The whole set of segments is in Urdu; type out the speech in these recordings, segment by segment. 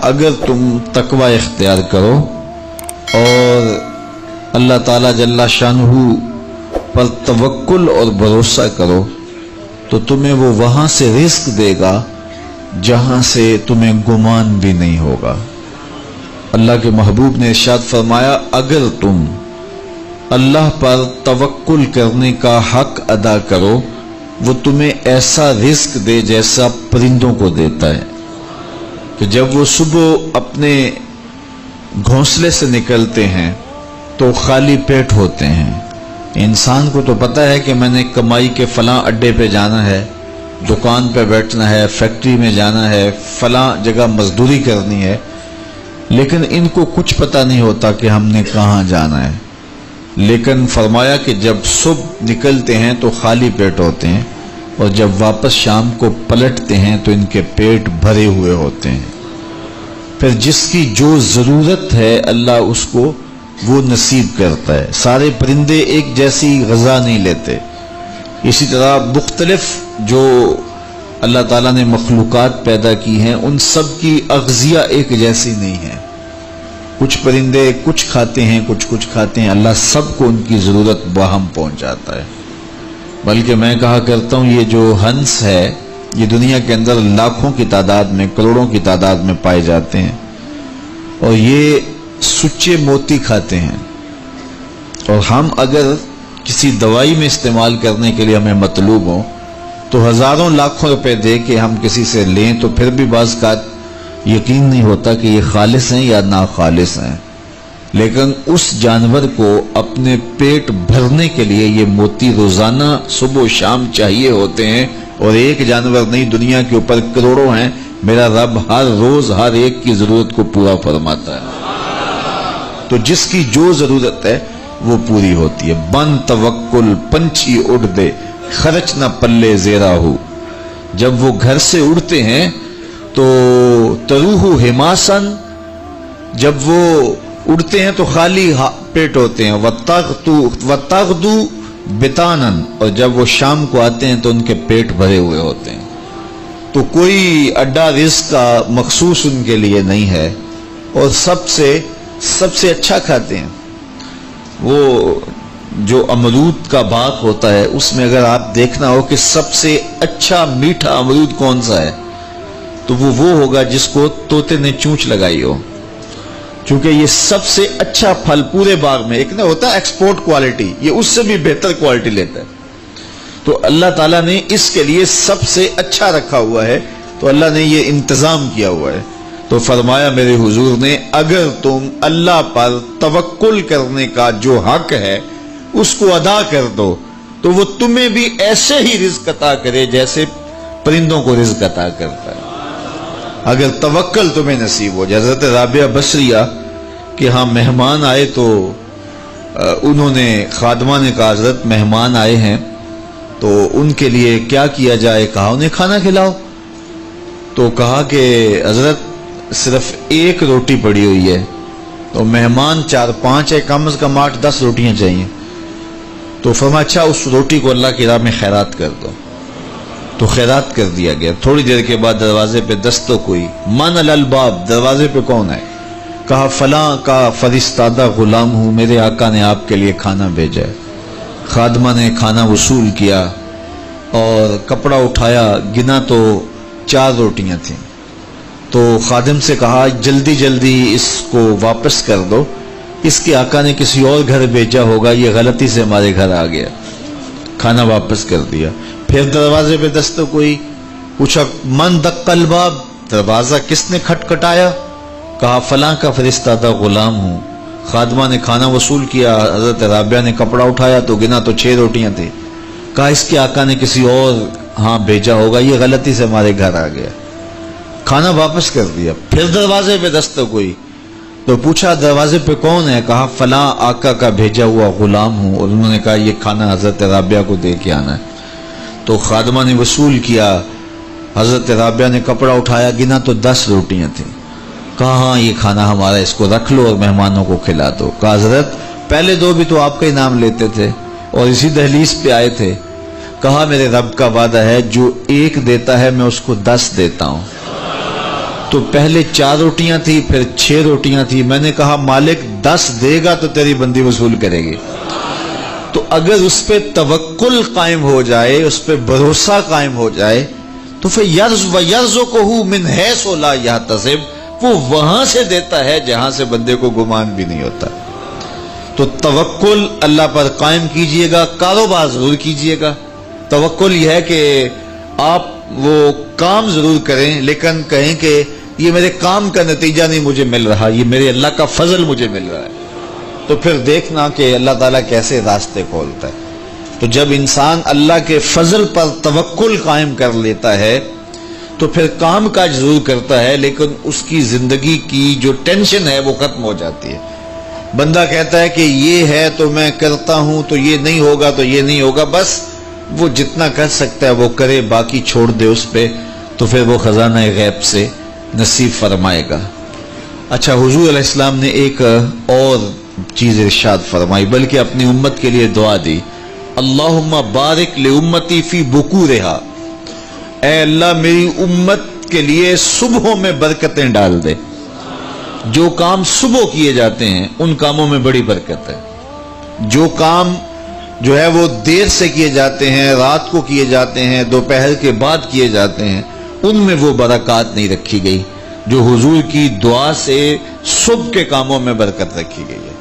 اگر تم تقوی اختیار کرو اور اللہ تعالیٰ جل شانہ پر توکل اور بھروسہ کرو تو تمہیں وہ وہاں سے رزق دے گا جہاں سے تمہیں گمان بھی نہیں ہوگا۔ اللہ کے محبوب نے ارشاد فرمایا اگر تم اللہ پر توکل کرنے کا حق ادا کرو وہ تمہیں ایسا رزق دے جیسا پرندوں کو دیتا ہے کہ جب وہ صبح اپنے گھونسلے سے نکلتے ہیں تو خالی پیٹ ہوتے ہیں۔ انسان کو تو پتہ ہے کہ میں نے کمائی کے فلاں اڈے پہ جانا ہے، دکان پہ بیٹھنا ہے، فیکٹری میں جانا ہے، فلاں جگہ مزدوری کرنی ہے، لیکن ان کو کچھ پتہ نہیں ہوتا کہ ہم نے کہاں جانا ہے۔ لیکن فرمایا کہ جب صبح نکلتے ہیں تو خالی پیٹ ہوتے ہیں اور جب واپس شام کو پلٹتے ہیں تو ان کے پیٹ بھرے ہوئے ہوتے ہیں۔ پھر جس کی جو ضرورت ہے اللہ اس کو وہ نصیب کرتا ہے۔ سارے پرندے ایک جیسی غذا نہیں لیتے، اسی طرح مختلف جو اللہ تعالیٰ نے مخلوقات پیدا کی ہیں ان سب کی اغذیہ ایک جیسی نہیں ہے۔ کچھ پرندے کچھ کھاتے ہیں، کچھ کھاتے ہیں، اللہ سب کو ان کی ضرورت باہم پہنچاتا ہے۔ بلکہ میں کہا کرتا ہوں یہ جو ہنس ہے یہ دنیا کے اندر لاکھوں کی تعداد میں، کروڑوں کی تعداد میں پائے جاتے ہیں اور یہ سچے موتی کھاتے ہیں، اور ہم اگر کسی دوائی میں استعمال کرنے کے لیے ہمیں مطلوب ہوں تو ہزاروں لاکھوں روپے دے کے ہم کسی سے لیں تو پھر بھی بعض کا یقین نہیں ہوتا کہ یہ خالص ہیں یا ناخالص ہیں۔ لیکن اس جانور کو اپنے پیٹ بھرنے کے لیے یہ موتی روزانہ صبح و شام چاہیے ہوتے ہیں، اور ایک جانور نہیں دنیا کے اوپر کروڑوں ہیں، میرا رب ہر روز ہر ایک کی ضرورت کو پورا فرماتا ہے۔ تو جس کی جو ضرورت ہے وہ پوری ہوتی ہے۔ بن توکل پنچھی اڑ دے خرچ نہ پلے زیرا ہو، جب وہ گھر سے اڑتے ہیں تو تروح حماسن، جب وہ اڑتے ہیں تو خالی پیٹ ہوتے ہیں، وتغدو بتانن، اور جب وہ شام کو آتے ہیں تو ان کے پیٹ بھرے ہوئے ہوتے ہیں۔ تو کوئی اڈا رزق کا مخصوص ان کے لیے نہیں ہے، اور سب سے اچھا کھاتے ہیں۔ وہ جو امرود کا باغ ہوتا ہے اس میں اگر آپ دیکھنا ہو کہ سب سے اچھا میٹھا امرود کون سا ہے تو وہ ہوگا جس کو طوطے نے چونچ لگائی ہو، چونکہ یہ سب سے اچھا پھل پورے باغ میں، ایک نہ ہوتا ہے ایکسپورٹ کوالٹی، یہ اس سے بھی بہتر کوالٹی لیتا ہے۔ تو اللہ تعالیٰ نے اس کے لیے سب سے اچھا رکھا ہوا ہے، تو اللہ نے یہ انتظام کیا ہوا ہے۔ تو فرمایا میرے حضور نے اگر تم اللہ پر توکل کرنے کا جو حق ہے اس کو ادا کر دو تو وہ تمہیں بھی ایسے ہی رزق عطا کرے جیسے پرندوں کو رزق عطا کرتا ہے، اگر توکل تمہیں نصیب ہو جائے۔ حضرت رابعہ بصریہ کہ ہاں مہمان آئے تو انہوں نے خادمہ نے کہا حضرت مہمان آئے ہیں تو ان کے لیے کیا کیا جائے، کہا انہیں کھانا کھلاؤ۔ تو کہا کہ حضرت صرف ایک روٹی پڑی ہوئی ہے، تو مہمان 4-5 ہے، کم از کم 8-10 روٹیاں چاہیے۔ تو فرمایا اچھا اس روٹی کو اللہ کی راہ میں خیرات کر دو، تو خیرات کر دیا گیا۔ تھوڑی دیر کے بعد دروازے پہ دستک ہوئی، من الباب، دروازے پہ کون ہے؟ کہا فلاں کا فرستادہ غلام ہوں، میرے آقا نے آپ کے لیے کھانا بھیجا ہے۔ خادمہ نے کھانا وصول کیا اور کپڑا اٹھایا، گنا تو 4 روٹیاں تھیں، تو خادم سے کہا جلدی جلدی اس کو واپس کر دو، اس کے آقا نے کسی اور گھر بھیجا ہوگا، یہ غلطی سے ہمارے گھر آ گیا۔ کھانا واپس کر دیا۔ پھر دروازے پہ دستک ہوئی، پوچھا من دق الباب، دروازہ کس نے کھٹکھٹایا؟ کہا فلاں کا فرستادہ غلام ہوں۔ خادمہ نے کھانا وصول کیا، حضرت رابعہ نے کپڑا اٹھایا تو گنا تو 6 روٹیاں تھیں، کہا اس کے آقا نے کسی اور بھیجا ہوگا، یہ غلطی سے ہمارے گھر آ گیا۔ کھانا واپس کر دیا۔ پھر دروازے پہ دستک ہوئی تو پوچھا دروازے پہ کون ہے؟ کہا فلاں آقا کا بھیجا ہوا غلام ہوں، اور انہوں نے کہا یہ کھانا حضرت رابعہ کو دے کے آنا ہے۔ تو خادمہ نے وصول کیا، حضرت رابعہ نے کپڑا اٹھایا، گنا تو 10 روٹیاں تھیں، کہا ہاں یہ کھانا ہمارا، اس کو رکھ لو اور مہمانوں کو کھلا دو۔ کہا حضرت پہلے 2 بھی تو آپ کا ہی نام لیتے تھے اور اسی دہلیز پہ آئے تھے۔ کہا میرے رب کا وعدہ ہے جو 1 دیتا ہے میں اس کو 10 دیتا ہوں۔ تو پہلے 4 روٹیاں تھی، پھر 6 روٹیاں تھی. میں نے کہا مالک 10 دے گا تو تیری بندی وصول کرے گی. تو اگر اس پہ توکل قائم ہو جائے، اس پہ بھروسہ قائم ہو جائے، تو پھر یرزقہ من حیث لا یحتسب، وہ وہاں سے دیتا ہے جہاں سے بندے کو گمان بھی نہیں ہوتا. تو توکل اللہ پر قائم کیجئے گا. کاروبار ضرور کیجئے گا. توکل یہ ہے کہ آپ وہ کام ضرور کریں، لیکن کہیں کہ یہ میرے کام کا نتیجہ نہیں مجھے مل رہا، یہ میرے اللہ کا فضل مجھے مل رہا ہے. تو پھر دیکھنا کہ اللہ تعالیٰ کیسے راستے کھولتا ہے. تو جب انسان اللہ کے فضل پر توکل قائم کر لیتا ہے تو پھر کام کاج ضرور کرتا ہے، لیکن اس کی زندگی کی جو ٹینشن ہے وہ ختم ہو جاتی ہے. بندہ کہتا ہے کہ یہ ہے تو میں کرتا ہوں، تو یہ نہیں ہوگا تو یہ نہیں ہوگا، بس وہ جتنا کر سکتا ہے وہ کرے، باقی چھوڑ دے اس پہ، تو پھر وہ خزانہ غیب سے نصیب فرمائے گا. اچھا، حضور علیہ السلام نے ایک اور چیز ارشاد فرمائی، بلکہ اپنی امت کے لیے دعا دی. اللہم بارک لامتی فی بکورہا، اے اللہ میری امت کے لیے صبحوں میں برکتیں ڈال دے. جو کام صبح کیے جاتے ہیں ان کاموں میں بڑی برکت ہے. جو کام جو ہے وہ دیر سے کیے جاتے ہیں، رات کو کیے جاتے ہیں، دوپہر کے بعد کیے جاتے ہیں، ان میں وہ برکات نہیں رکھی گئی جو حضور کی دعا سے صبح کے کاموں میں برکت رکھی گئی ہے.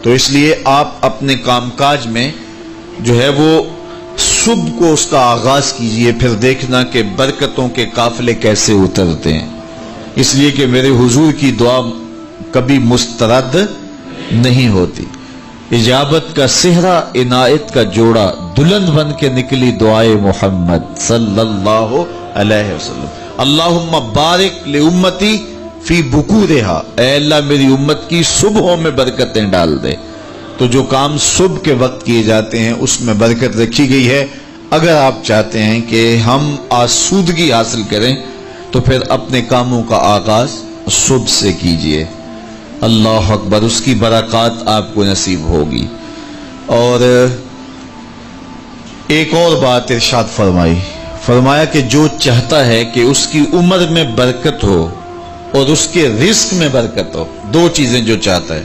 تو اس لیے آپ اپنے کام کاج میں جو ہے وہ صبح کو اس کا آغاز کیجئے، پھر دیکھنا کہ برکتوں کے قافلے کیسے اترتے ہیں. اس لیے کہ میرے حضور کی دعا کبھی مسترد نہیں ہوتی. اجابت کا صحرا، عنایت کا جوڑا، دلہن بن کے نکلی دعائے محمد صلی اللہ علیہ وسلم. اللہم بارک لامتی فی بکورہا، اے اللہ میری امت کی صبحوں میں برکتیں ڈال دے. تو جو کام صبح کے وقت کیے جاتے ہیں اس میں برکت رکھی گئی ہے. اگر آپ چاہتے ہیں کہ ہم آسودگی حاصل کریں تو پھر اپنے کاموں کا آغاز صبح سے کیجئے. اللہ اکبر، اس کی برکات آپ کو نصیب ہوگی. اور ایک اور بات ارشاد فرمایا کہ جو چاہتا ہے کہ اس کی عمر میں برکت ہو اور اس کے رزق میں برکت ہو، 2 چیزیں جو چاہتا ہے،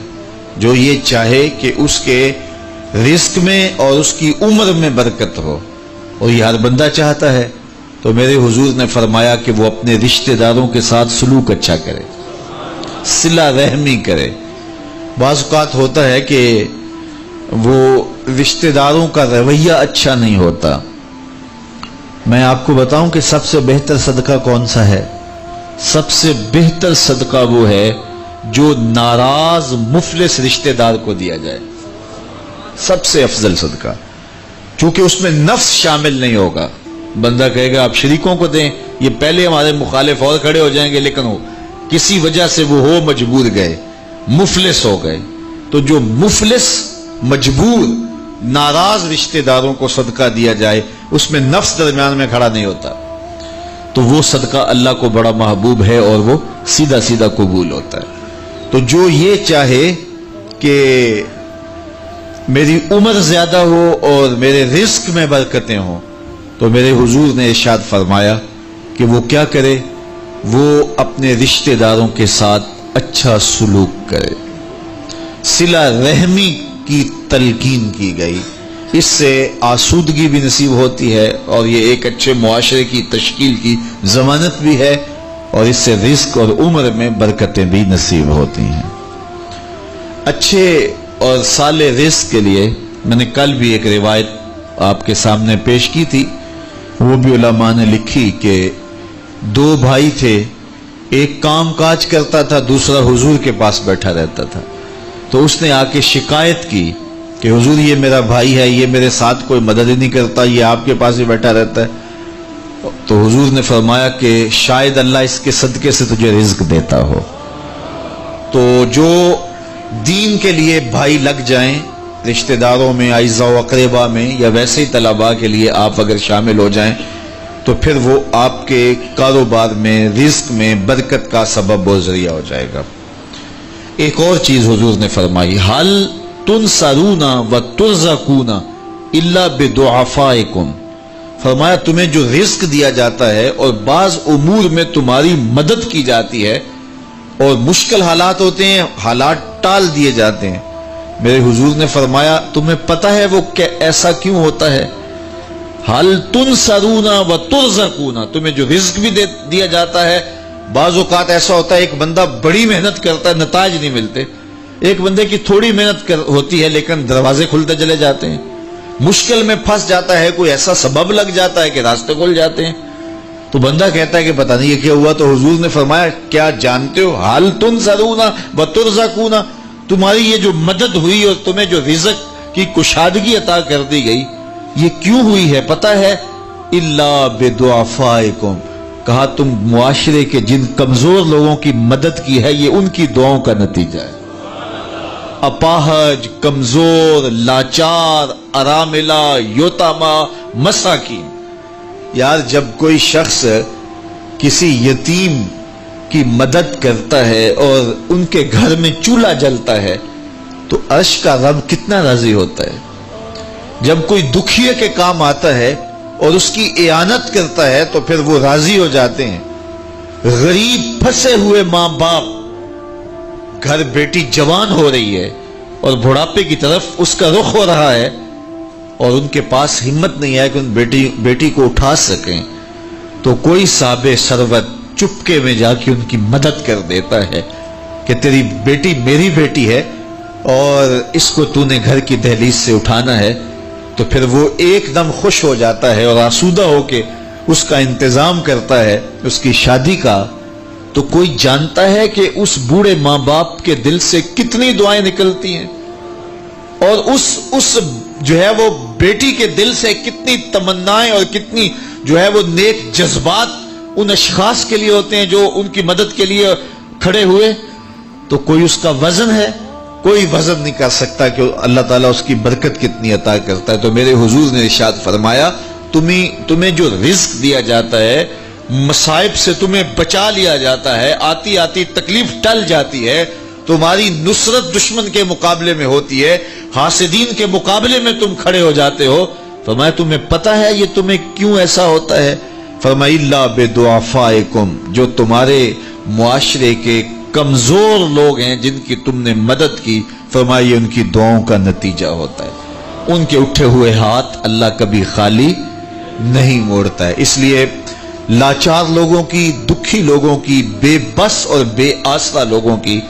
جو یہ چاہے کہ اس کے رزق میں اور اس کی عمر میں برکت ہو، اور یہ ہر بندہ چاہتا ہے، تو میرے حضور نے فرمایا کہ وہ اپنے رشتہ داروں کے ساتھ سلوک اچھا کرے، صلہ رحمی کرے. بعض اوقات ہوتا ہے کہ وہ رشتہ داروں کا رویہ اچھا نہیں ہوتا. میں آپ کو بتاؤں کہ سب سے بہتر صدقہ کون سا ہے؟ سب سے بہتر صدقہ وہ ہے جو ناراض مفلس رشتہ دار کو دیا جائے. سب سے افضل صدقہ، چونکہ اس میں نفس شامل نہیں ہوگا. بندہ کہے گا آپ شریکوں کو دیں، یہ پہلے ہمارے مخالف اور کھڑے ہو جائیں گے، لیکن وہ کسی وجہ سے وہ ہو مجبور گئے، مفلس ہو گئے. تو جو مفلس مجبور ناراض رشتہ داروں کو صدقہ دیا جائے، اس میں نفس درمیان میں کھڑا نہیں ہوتا، تو وہ صدقہ اللہ کو بڑا محبوب ہے اور وہ سیدھا سیدھا قبول ہوتا ہے. تو جو یہ چاہے کہ میری عمر زیادہ ہو اور میرے رزق میں برکتیں ہوں، تو میرے حضور نے ارشاد فرمایا کہ وہ کیا کرے؟ وہ اپنے رشتہ داروں کے ساتھ اچھا سلوک کرے. صلہ رحمی کی تلقین کی گئی. اس سے آسودگی بھی نصیب ہوتی ہے اور یہ ایک اچھے معاشرے کی تشکیل کی ضمانت بھی ہے، اور اس سے رزق اور عمر میں برکتیں بھی نصیب ہوتی ہیں. اچھے اور صالح رزق کے لیے میں نے کل بھی ایک روایت آپ کے سامنے پیش کی تھی. وہ بھی علماء نے لکھی کہ 2 بھائی تھے، ایک کام کاج کرتا تھا، دوسرا حضور کے پاس بیٹھا رہتا تھا. تو اس نے آ کے شکایت کی کہ حضور یہ میرا بھائی ہے، یہ میرے ساتھ کوئی مدد ہی نہیں کرتا، یہ آپ کے پاس ہی بیٹھا رہتا ہے. تو حضور نے فرمایا کہ شاید اللہ اس کے صدقے سے تجھے رزق دیتا ہو. تو جو دین کے لیے بھائی لگ جائیں، رشتہ داروں میں، اعزاء و اقربا میں، یا ویسے ہی طلباء کے لیے آپ اگر شامل ہو جائیں، تو پھر وہ آپ کے کاروبار میں، رزق میں برکت کا سبب و ذریعہ ہو جائے گا. ایک اور چیز حضور نے فرمائی، حل تنصرون و ترزقون الا بدعفائکم، فرمایا تمہیں جو رزق دیا جاتا ہے اور بعض امور میں تمہاری مدد کی جاتی ہے اور مشکل حالات ہوتے ہیں، حالات ٹال دیے جاتے ہیں، میرے حضور نے فرمایا تمہیں پتہ ہے وہ ایسا کیوں ہوتا ہے؟ حل تنصرون و ترزقون، تمہیں جو رزق بھی دیا جاتا ہے، بعض اوقات ایسا ہوتا ہے ایک بندہ بڑی محنت کرتا ہے نتائج نہیں ملتے، ایک بندے کی تھوڑی محنت ہوتی ہے لیکن دروازے کھلتے چلے جاتے ہیں، مشکل میں پھنس جاتا ہے، کوئی ایسا سبب لگ جاتا ہے کہ راستے کھل جاتے ہیں، تو بندہ کہتا ہے کہ پتہ نہیں یہ کیا ہوا، تو حضور نے فرمایا کیا جانتے ہو حل تنصرون و ترزقون، تمہاری یہ جو مدد ہوئی اور تمہیں جو رزق کی کشادگی عطا کر دی گئی یہ کیوں ہوئی ہے پتہ ہے؟ الا بدعفائکم، کہا تم معاشرے کے جن کمزور لوگوں کی مدد کی ہے یہ ان کی دعاؤں کا نتیجہ ہے۔ اپاہج، کمزور، لاچار، اراملہ، یتامہ، مساکین، یار جب کوئی شخص کسی یتیم کی مدد کرتا ہے اور ان کے گھر میں چولہا جلتا ہے تو عرش کا رب کتنا راضی ہوتا ہے۔ جب کوئی دکھیے کے کام آتا ہے اور اس کی اعانت کرتا ہے تو پھر وہ راضی ہو جاتے ہیں۔ غریب پھنسے ہوئے ماں باپ، گھر بیٹی جوان ہو رہی ہے اور بڑھاپے کی طرف اس کا رخ ہو رہا ہے اور ان کے پاس ہمت نہیں ہے کہ ان بیٹی کو اٹھا سکیں، تو کوئی صاحب ثروت چپکے میں جا کے ان کی مدد کر دیتا ہے کہ تیری بیٹی میری بیٹی ہے اور اس کو تو نے گھر کی دہلیز سے اٹھانا ہے، تو پھر وہ ایک دم خوش ہو جاتا ہے اور آسودہ ہو کے اس کا انتظام کرتا ہے اس کی شادی کا۔ تو کوئی جانتا ہے کہ اس بوڑھے ماں باپ کے دل سے کتنی دعائیں نکلتی ہیں اور اس جو ہے وہ بیٹی کے دل سے کتنی تمنائیں اور کتنی جو ہے وہ نیک جذبات ان اشخاص کے لیے ہوتے ہیں جو ان کی مدد کے لیے کھڑے ہوئے۔ تو کوئی اس کا وزن ہے؟ کوئی وزن نہیں کر سکتا کہ اللہ تعالیٰ اس کی برکت کتنی عطا کرتا ہے۔ تو میرے حضور نے ارشاد فرمایا تمہیں جو رزق دیا جاتا ہے، مصائب سے تمہیں بچا لیا جاتا ہے، آتی آتی تکلیف ٹل جاتی ہے، تمہاری نصرت دشمن کے مقابلے میں ہوتی ہے، حاسدین کے مقابلے میں تم کھڑے ہو جاتے ہو، فرمایا تمہیں پتہ ہے یہ تمہیں کیوں ایسا ہوتا ہے؟ فرمایا الا بدعفائکم، جو تمہارے معاشرے کے کمزور لوگ ہیں جن کی تم نے مدد کی، فرمایا یہ ان کی دعاؤں کا نتیجہ ہوتا ہے۔ ان کے اٹھے ہوئے ہاتھ اللہ کبھی خالی نہیں موڑتا ہے۔ اس لیے لاچار لوگوں کی، دکھی لوگوں کی، بے بس اور بے آسرا لوگوں کی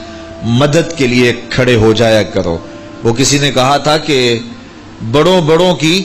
مدد کے لیے کھڑے ہو جایا کرو۔ وہ کسی نے کہا تھا کہ بڑوں کی